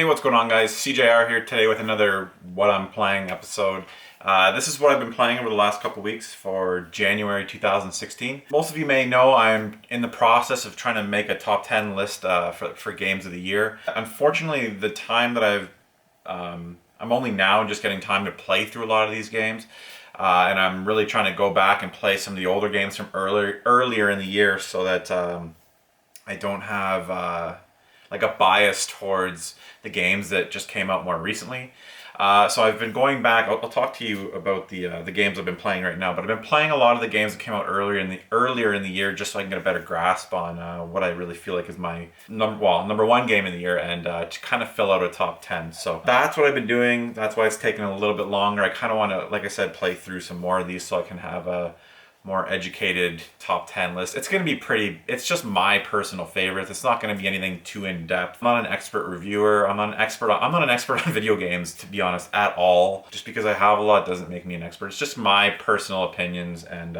Hey, what's going on, guys? SeeJayAre here today with another What I'm Playing episode. This is what I've been playing over the last couple weeks for January 2016. Most of you may know I'm in the process of trying to make a top 10 list for games of the year. Unfortunately, the time that I'm only now just getting time to play through a lot of these games. And I'm really trying to go back and play some of the older games from earlier in the year so that I don't have like a bias towards the games that just came out more recently. So I've been going back. I'll talk to you about the games I've been playing right now. But I've been playing a lot of the games that came out earlier in the year, just so I can get a better grasp on what I really feel like is my number one game in the year, and to kind of fill out a top 10. So that's what I've been doing. That's why it's taken a little bit longer. I kind of want to, like I said, play through some more of these so I can have a more educated top 10 list. It's going to be it's just my personal favorites. It's not going to be anything too in-depth. I'm not an expert reviewer. I'm not an expert on video games, to be honest, at all. Just because I have a lot doesn't make me an expert. It's just my personal opinions and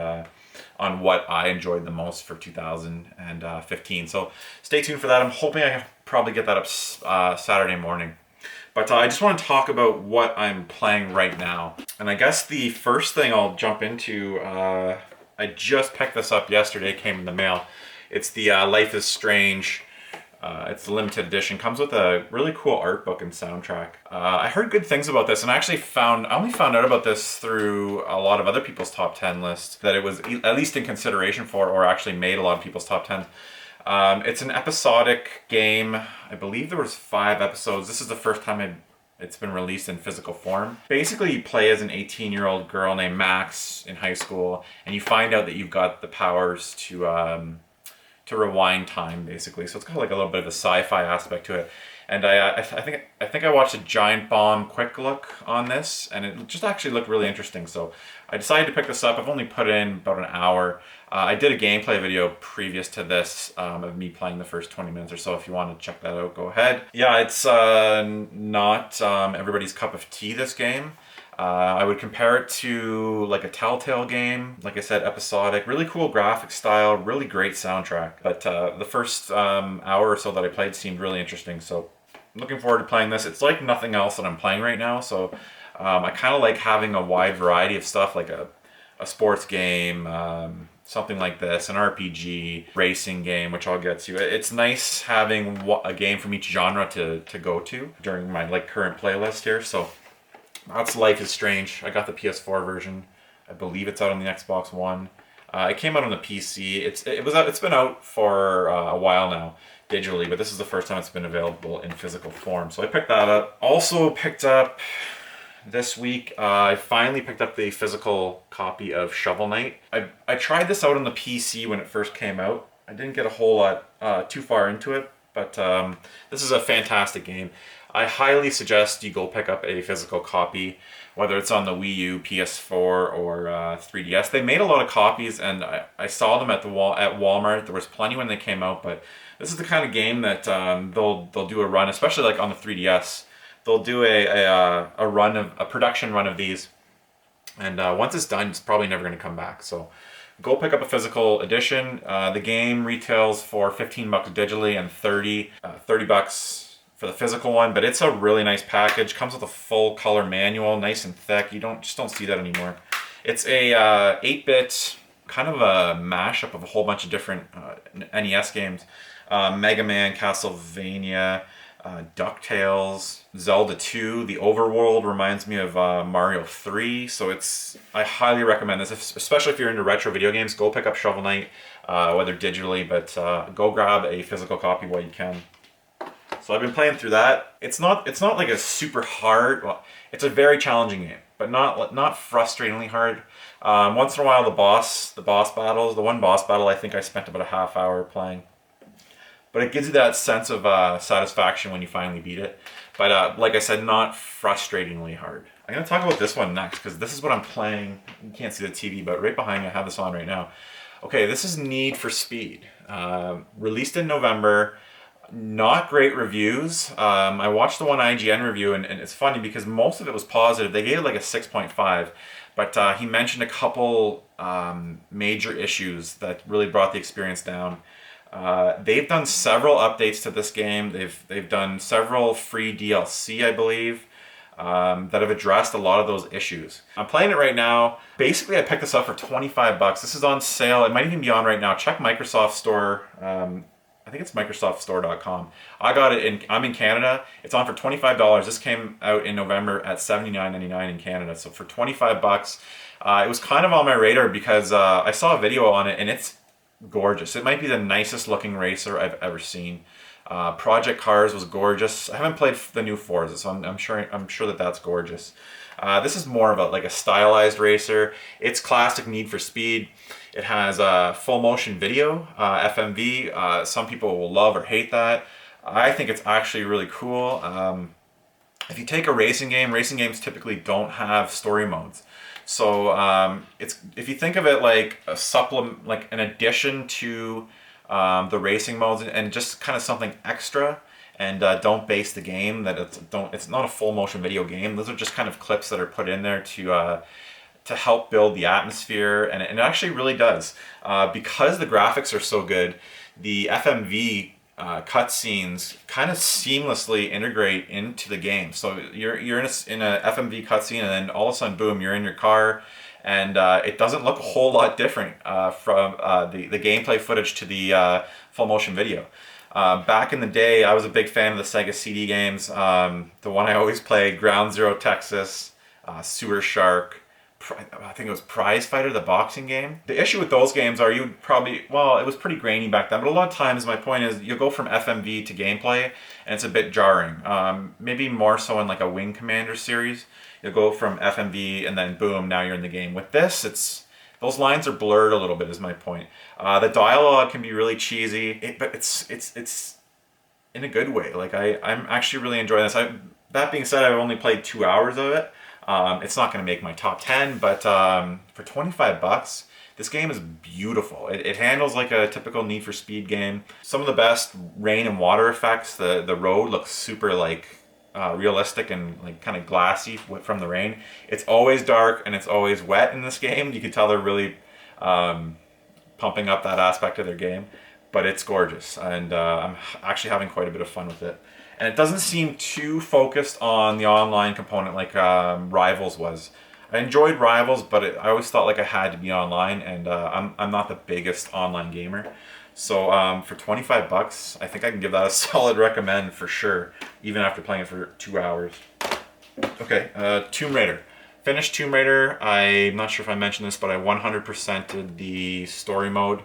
on what I enjoyed the most for 2015. So stay tuned for that. I'm hoping I can probably get that up Saturday morning. But I just want to talk about what I'm playing right now. And I guess the first thing I'll jump into, I just picked this up yesterday, came in the mail. It's the Life is Strange. It's the limited edition. Comes with a really cool art book and soundtrack. I heard good things about this, and I only found out about this through a lot of other people's top 10 lists, that it was at least in consideration for, or actually made a lot of people's top 10. It's an episodic game. I believe there was 5 episodes. This is the first time it's been released in physical form. Basically, you play as an 18-year-old girl named Max in high school, and you find out that you've got the powers to rewind time, basically. So it's got like a little bit of a sci-fi aspect to it. And I think I watched a Giant Bomb quick look on this, and it just actually looked really interesting. So I decided to pick this up. I've only put in about an hour. I did a gameplay video previous to this of me playing the first 20 minutes or so. If you want to check that out, go ahead. Yeah, it's not everybody's cup of tea, this game. I would compare it to like a Telltale game. Like I said, episodic, really cool graphic style, really great soundtrack. But the first hour or so that I played seemed really interesting. So I'm looking forward to playing this. It's like nothing else that I'm playing right now. So I kind of like having a wide variety of stuff, like a sports game, something like this, an RPG, racing game, which I'll get to. It's nice having a game from each genre to go to during my current playlist here. So that's Life is Strange. I got the PS4 version. I believe it's out on the Xbox One. It came out on the PC. It's been out for a while now digitally, but this is the first time it's been available in physical form. So I picked that up. Also picked up this week, I finally picked up the physical copy of Shovel Knight. I tried this out on the PC when it first came out. I didn't get a whole lot too far into it, but this is a fantastic game. I highly suggest you go pick up a physical copy, whether it's on the Wii U, PS4, or 3DS. They made a lot of copies, and I saw them at Walmart. There was plenty when they came out, but this is the kind of game that they'll do a run, especially like on the 3DS. They'll do a production run of these, and once it's done, it's probably never going to come back. So go pick up a physical edition. The game retails for $15 digitally and $30 for the physical one, but it's a really nice package. Comes with a full color manual, nice and thick. You don't see that anymore. It's a 8-bit kind of a mashup of a whole bunch of different NES games. Mega Man, Castlevania, DuckTales, Zelda 2. The overworld reminds me of Mario 3, so I highly recommend this, especially if you're into retro video games. Go pick up Shovel Knight, whether digitally, but go grab a physical copy while you can. So I've been playing through that. It's not like a super hard. Well, it's a very challenging game, but not frustratingly hard. Once in a while, the one boss battle, I think I spent about a half hour playing. But it gives you that sense of satisfaction when you finally beat it. But like I said, not frustratingly hard. I'm going to talk about this one next, because this is what I'm playing. You can't see the TV, but right behind me, I have this on right now. Okay, this is Need for Speed. Released in November. Not great reviews. I watched the one IGN review, and it's funny because most of it was positive. They gave it like a 6.5. But he mentioned a couple major issues that really brought the experience down. They've done several updates to this game. They've done several free DLC, I believe, that have addressed a lot of those issues. I'm playing it right now. Basically, I picked this up for 25 bucks. This is on sale. It might even be on right now. Check Microsoft Store. I think it's microsoftstore.com. I got it I'm in Canada. It's on for $25. This came out in November at $79.99 in Canada. So for 25 bucks, it was kind of on my radar because I saw a video on it and it's gorgeous. It might be the nicest looking racer I've ever seen. Project Cars was gorgeous. I haven't played the new Forza, so I'm sure that that's gorgeous. This is more of a stylized racer. It's classic Need for Speed. It has full motion video, FMV. Some people will love or hate that. I think it's actually really cool. If you take a racing game, racing games typically don't have story modes. So if you think of it like a supplement, like an addition to the racing modes, and just kind of something extra, and don't base the game that it's not a full motion video game. Those are just kind of clips that are put in there to help build the atmosphere, and it actually really does. Because the graphics are so good, the FMV cutscenes kind of seamlessly integrate into the game. So you're in a FMV cutscene, and then all of a sudden, boom, you're in your car, and it doesn't look a whole lot different from the gameplay footage to the full motion video. Back in the day, I was a big fan of the Sega CD games. The one I always played, Ground Zero Texas, Sewer Shark, I think it was Prize Fighter, the boxing game. The issue with those games are it was pretty grainy back then, but a lot of times my point is you'll go from FMV to gameplay and it's a bit jarring. Maybe more so in like a Wing Commander series. You'll go from FMV and then boom, now you're in the game. With this, those lines are blurred a little bit is my point. The dialogue can be really cheesy, but it's in a good way. Like I'm actually really enjoying this. That being said, I've only played 2 hours of it. It's not going to make my top 10, but for 25 bucks, this game is beautiful. It handles like a typical Need for Speed game. Some of the best rain and water effects. The road looks super like realistic and like kind of glassy from the rain. It's always dark and it's always wet in this game. You can tell they're really pumping up that aspect of their game, but it's gorgeous, and I'm actually having quite a bit of fun with it. And it doesn't seem too focused on the online component like Rivals was. I enjoyed Rivals, but I always thought like I had to be online, and I'm not the biggest online gamer. So for 25 bucks, I think I can give that a solid recommend for sure, even after playing it for 2 hours. Okay, Tomb Raider. Finished Tomb Raider. I'm not sure if I mentioned this, but I 100%ed the story mode.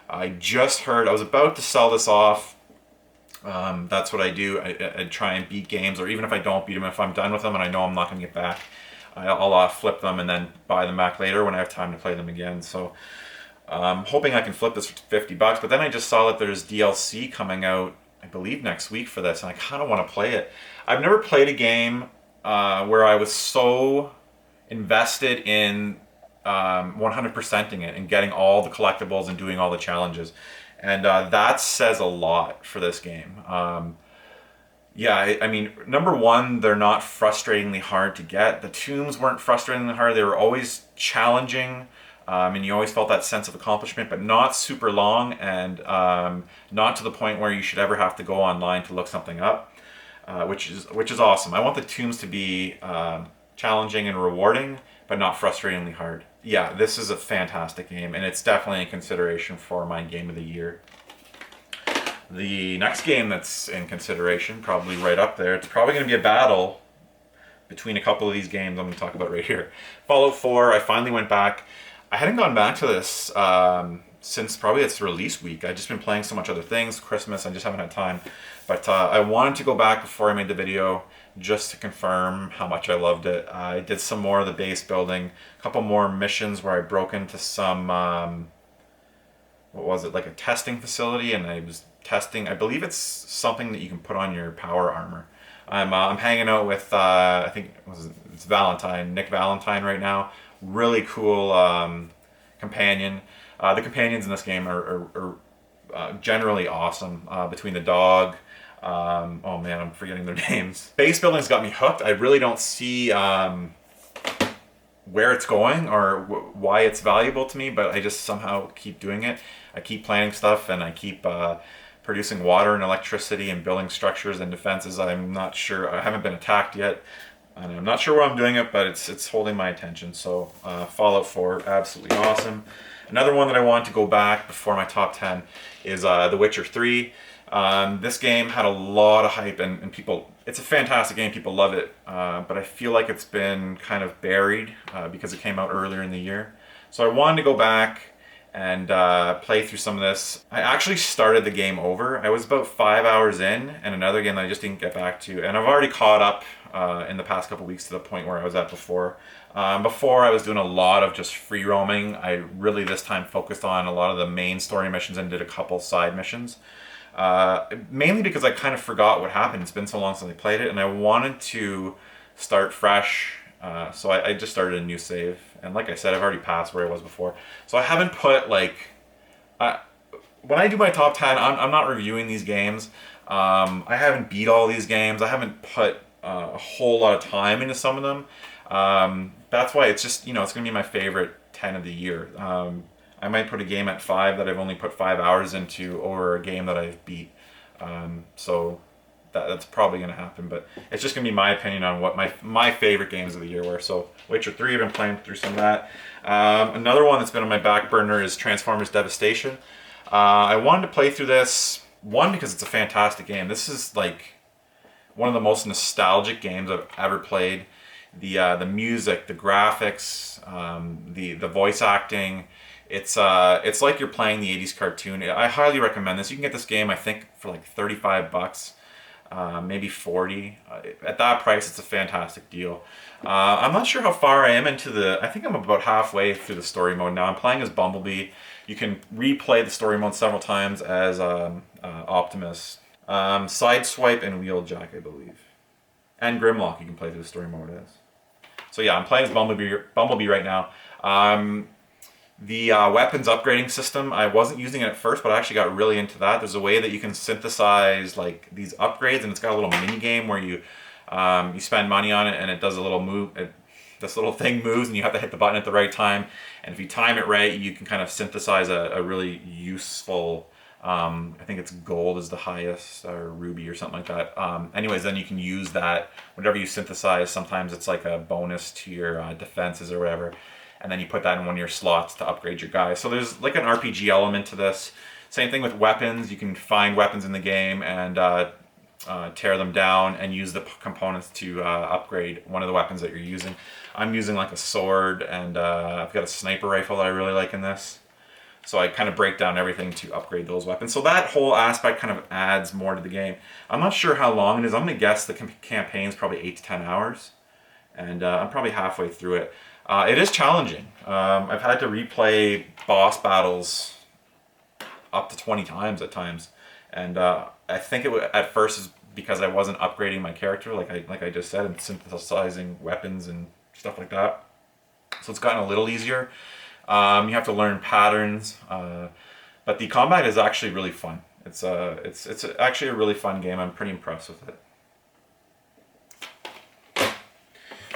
I was about to sell this off. That's what I do. I try and beat games, or even if I don't beat them, if I'm done with them and I know I'm not going to get back, I'll flip them and then buy them back later when I have time to play them again. So I'm hoping I can flip this for 50 bucks, but then I just saw that there's DLC coming out, I believe next week for this, and I kind of want to play it. I've never played a game where I was so invested in 100%ing it and getting all the collectibles and doing all the challenges. And that says a lot for this game. I mean, number one, they're not frustratingly hard to get. The tombs weren't frustratingly hard. They were always challenging, and you always felt that sense of accomplishment, but not super long, and not to the point where you should ever have to go online to look something up, which is awesome. I want the tombs to be challenging and rewarding, but not frustratingly hard. Yeah, this is a fantastic game, and it's definitely in consideration for my game of the year. The next game that's in consideration, probably right up there, it's probably going to be a battle between a couple of these games I'm going to talk about right here. Fallout 4, I finally went back. I hadn't gone back to this since probably its release week. I've just been playing so much other things, Christmas, I just haven't had time. But I wanted to go back before I made the video, just to confirm how much I loved it. I did some more of the base building, a couple more missions where I broke into some, like a testing facility, and I was testing, I believe it's something that you can put on your power armor. I'm hanging out with, I think it's Nick Valentine right now. Really cool companion. The companions in this game are generally awesome, between the dog, oh man, I'm forgetting their names. Base building's got me hooked. I really don't see where it's going or why it's valuable to me, but I just somehow keep doing it. I keep planning stuff, and I keep producing water and electricity and building structures and defenses. I'm not sure, I haven't been attacked yet, and I'm not sure where I'm doing it, but it's holding my attention. So Fallout 4, absolutely awesome. Another one that I want to go back before my top 10 is The Witcher 3. This game had a lot of hype, and people, it's a fantastic game, people love it, but I feel like it's been kind of buried because it came out earlier in the year. So I wanted to go back and play through some of this. I actually started the game over. I was about 5 hours in, and another game that I just didn't get back to, and I've already caught up in the past couple weeks to the point where I was at before. Before I was doing a lot of just free roaming. I really this time focused on a lot of the main story missions and did a couple side missions. Mainly because I kind of forgot what happened. It's been so long since I played it, and I wanted to start fresh. So I just started a new save, and like I said, I've already passed where I was before. So I haven't put like, when I do my top 10, I'm not reviewing these games. I haven't beat all these games. I haven't put a whole lot of time into some of them. That's why it's just, it's gonna be my favorite 10 of the year. I might put a game at 5 that I've only put 5 hours into, or a game that I've beat. So that's probably going to happen, but it's just going to be my opinion on what my favorite games of the year were. So Witcher 3, I've been playing through some of that. Another one that's been on my back burner is Transformers Devastation. I wanted to play through this, one, because it's a fantastic game. This is like one of the most nostalgic games I've ever played. The music, the graphics, the voice acting. It's like you're playing the 80s cartoon. I highly recommend this. You can get this game, I think, for like $35, maybe 40. At that price, it's a fantastic deal. I'm not sure how far I am into I think I'm about halfway through the story mode now. I'm playing as Bumblebee. You can replay the story mode several times as Optimus. Sideswipe and Wheeljack, I believe. And Grimlock you can play through the story mode as. So yeah, I'm playing as Bumblebee right now. The weapons upgrading system, I wasn't using it at first, but I actually got really into that. There's a way that you can synthesize like these upgrades, and it's got a little mini game where you spend money on it, and it does a little move. This little thing moves, and you have to hit the button at the right time. And if you time it right, you can kind of synthesize a really useful. I think it's gold is the highest, or ruby or something like that. Anyways, then you can use that whatever you synthesize. Sometimes it's like a bonus to your defenses or whatever. And then you put that in one of your slots to upgrade your guy. So there's like an RPG element to this. Same thing with weapons. You can find weapons in the game and tear them down and use the components to upgrade one of the weapons that you're using. I'm using like a sword, and I've got a sniper rifle that I really like in this. So I kind of break down everything to upgrade those weapons. So that whole aspect kind of adds more to the game. I'm not sure how long it is. I'm going to guess the campaign is probably 8 to 10 hours. And I'm probably halfway through it. It is challenging. I've had to replay boss battles up to 20 times at times, and I think at first is because I wasn't upgrading my character, like I just said, and synthesizing weapons and stuff like that. So it's gotten a little easier. You have to learn patterns, but the combat is actually really fun. It's actually a really fun game. I'm pretty impressed with it.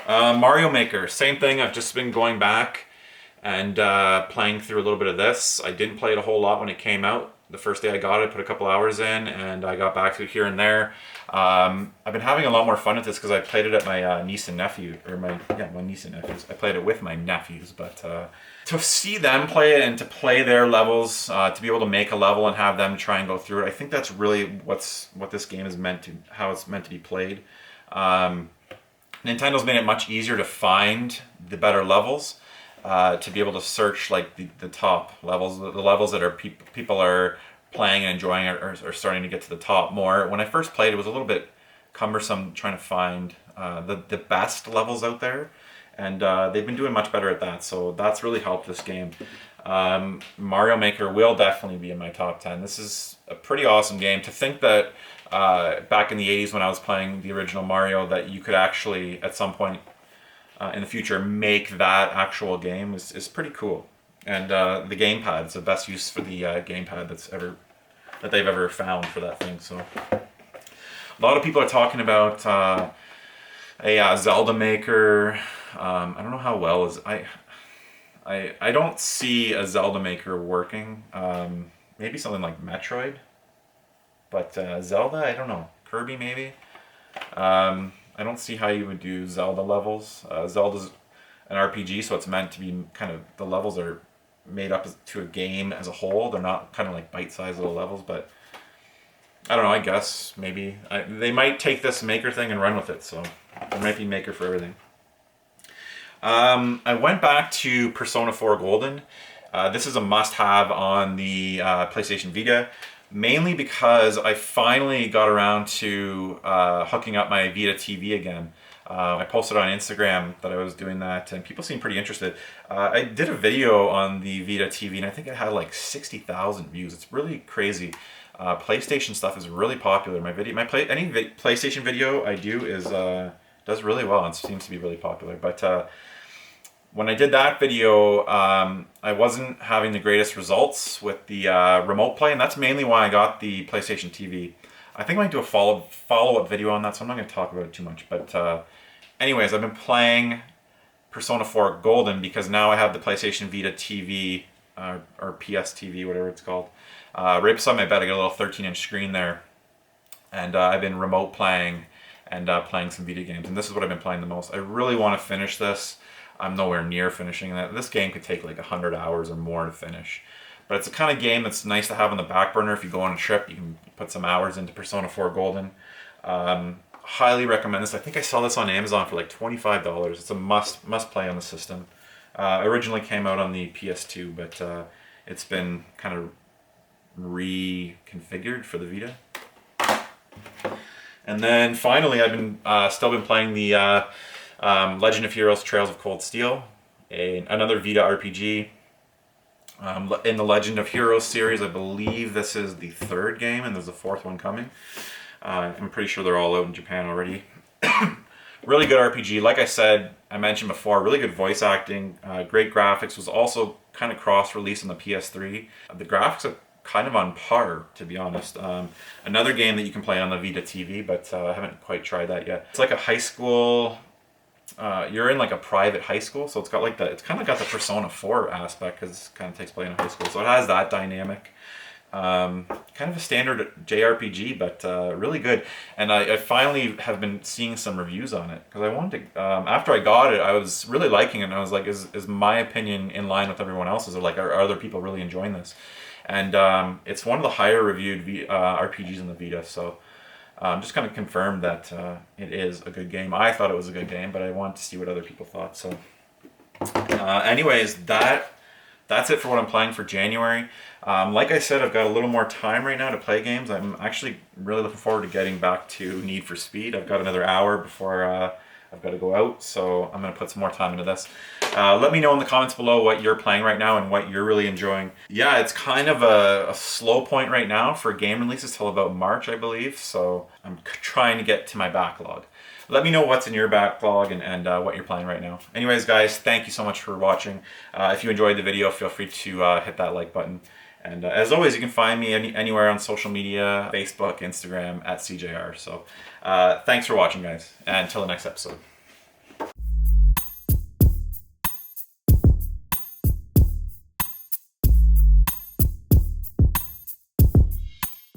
Mario Maker, same thing. I've just been going back and playing through a little bit of this. I didn't play it a whole lot when it came out. The first day I got it, I put a couple hours in, and I got back to it here and there. I've been having a lot more fun with this because I played it at my niece and nephew, my niece and nephews. I played it with my nephews, but to see them play it and to play their levels, to be able to make a level and have them try and go through it, I think that's really what this game is how it's meant to be played. Nintendo's made it much easier to find the better levels, to be able to search like the top levels, the levels that people are playing and enjoying are starting to get to the top more. When I first played, it was a little bit cumbersome trying to find the best levels out there, and they've been doing much better at that, so that's really helped this game. Mario Maker will definitely be in my top 10. This is a pretty awesome game. To think that back in the 80s when I was playing the original Mario, that you could actually at some point in the future make that actual game is pretty cool. And the gamepad is the best use for the gamepad that they've ever found for that thing. So a lot of people are talking about a Zelda Maker. I don't know how well is I don't see a Zelda Maker working. Maybe something like Metroid, but Zelda, I don't know. Kirby maybe. I don't see how you would do Zelda levels. Zelda's an RPG, so it's meant to be kind of, the levels are made up to a game as a whole. They're not kind of like bite-sized little levels, but I don't know, I guess maybe they might take this Maker thing and run with it, so there might be Maker for everything. I went back to Persona 4 Golden. This is a must-have on the PlayStation Vita, mainly because I finally got around to hooking up my Vita TV again. I posted on Instagram that I was doing that, and people seemed pretty interested. I did a video on the Vita TV, and I think it had like 60,000 views. It's really crazy. PlayStation stuff is really popular. Any PlayStation video I do is does really well and seems to be really popular. But when I did that video, I wasn't having the greatest results with the remote play, and that's mainly why I got the PlayStation TV. I think I might do a follow-up video on that, so I'm not going to talk about it too much. But anyways, I've been playing Persona 4 Golden because now I have the PlayStation Vita TV, or PS TV, whatever it's called. Right beside my bed, I got a little 13-inch screen there. And I've been remote playing and playing some Vita games. And this is what I've been playing the most. I really want to finish this. I'm nowhere near finishing that. This game could take like 100 hours or more to finish. But it's the kind of game that's nice to have on the back burner. If you go on a trip, you can put some hours into Persona 4 Golden. Highly recommend this. I think I saw this on Amazon for like $25. It's a must play on the system. Originally came out on the PS2, but it's been kind of reconfigured for the Vita. And then finally, I've been still been playing the Legend of Heroes: Trails of Cold Steel, another Vita RPG. In the Legend of Heroes series, I believe this is the third game, and there's a fourth one coming. I'm pretty sure they're all out in Japan already. Really good RPG. Like I said, I mentioned before, really good voice acting, great graphics. Was also kind of cross-released on the PS3. The graphics are kind of on par, to be honest. Another game that you can play on the Vita TV, but I haven't quite tried that yet. It's like a high school. You're in like a private high school, so it's got like it's kind of got the Persona 4 aspect because it kind of takes place in a high school, so it has that dynamic. Kind of a standard JRPG, but really good. And I finally have been seeing some reviews on it because I wanted to. After I got it, I was really liking it, and I was like, is my opinion in line with everyone else's, or like are other people really enjoying this? And it's one of the higher reviewed RPGs in the Vita, so. Just kind of confirmed that it is a good game. I thought it was a good game, but I wanted to see what other people thought. So, anyways, that's it for what I'm playing for January. Like I said, I've got a little more time right now to play games. I'm actually really looking forward to getting back to Need for Speed. I've got another hour before I've got to go out, so I'm going to put some more time into this. Let me know in the comments below what you're playing right now and what you're really enjoying. Yeah, it's kind of a slow point right now for game releases till about March, I believe, so I'm trying to get to my backlog. Let me know what's in your backlog and what you're playing right now. Anyways, guys, thank you so much for watching. If you enjoyed the video, feel free to hit that like button. And as always, you can find me anywhere on social media, Facebook, Instagram, @SeeJayAre. So thanks for watching, guys, and until the next episode.